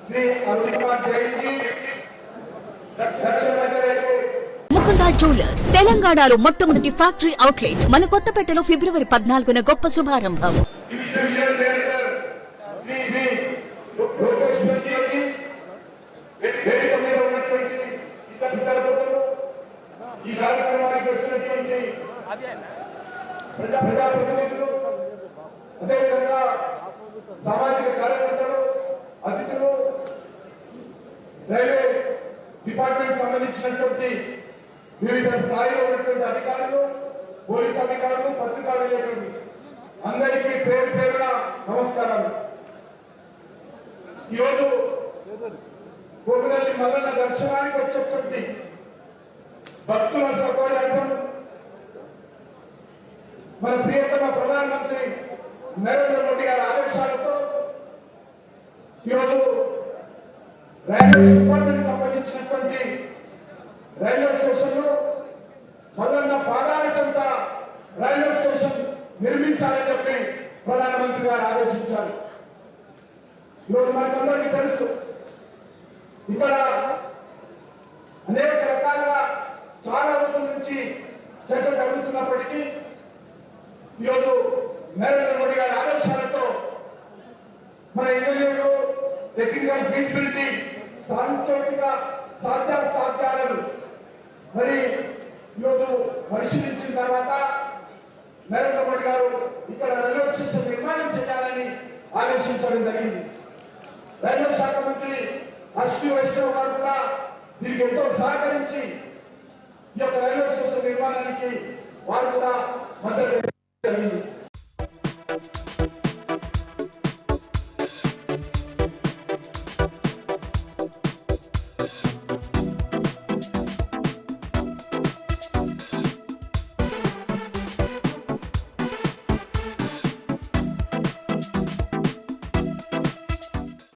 శ్రీ అరుణ్ కుమార్ జయంతి Mukunda jewellers తెలంగాణలో మొట్టమొదటి factory outlet మన కొత్తపేటలో ఫిబ్రవరి 14న గొప్ప శుభారంభం. ఈ కార్యక్రమానికి వచ్చినటువంటి ప్రజాప్రతినిధులు, అదేవిధంగా సామాజిక కార్యకర్తలు, అతిథులు, రైల్వే డిపార్ట్మెంట్ సంబంధించినటువంటి వివిధ స్థాయిలో ఉన్నటువంటి అధికారులు, పోలీస్ అధికారులు, పత్రికా విలేకరులు అందరికీ పేరు పేరున నమస్కారాలు. ఈరోజు కోపినల్లి మల్లన్న దర్శనానికి వచ్చేటువంటి భక్తుల సౌకర్యార్థం మన ప్రియతమ ప్రధానమంత్రి నరేంద్ర మోడీ గారి ఆదేశాలతో ఈరోజు రైల్వే డిపార్ట్మెంట్ సంబంధించినటువంటి రైల్వే స్టేషన్ లో మల్లన్న పాదాల చెంత రైల్వే స్టేషన్ నిర్మించాలని చెప్పి ప్రధానమంత్రి గారు ఆదేశించారు. ఈరోజు మనకందరికీ తెలుసు, ఇక్కడ అనేక రకాలుగా చాలా రోజుల నుంచి చర్చ జరుగుతున్నప్పటికీ ఈరోజు నరేంద్ర మోడీ గారి ఆదేశాలతో మన ఎమ్మెల్యేలు టెక్నికల్ ఫీజిబిలిటీ సాంకేతిక సాధ్యాసాధ్యాలను మరి ఈరోజు పరిశీలించిన తర్వాత నరేంద్ర మోడీ గారు ఇక్కడ రైల్వే స్టేషన్ నిర్మాణం చేయాలని ఆదేశించడం జరిగింది. రైల్వే శాఖ మంత్రి అశ్విని వైష్ణవ్ గారు కూడా దీనికి ఎంతో సహకరించి ఈ యొక్క రైల్వే స్టేషన్ నిర్మాణానికి వారు కూడా మద్దతు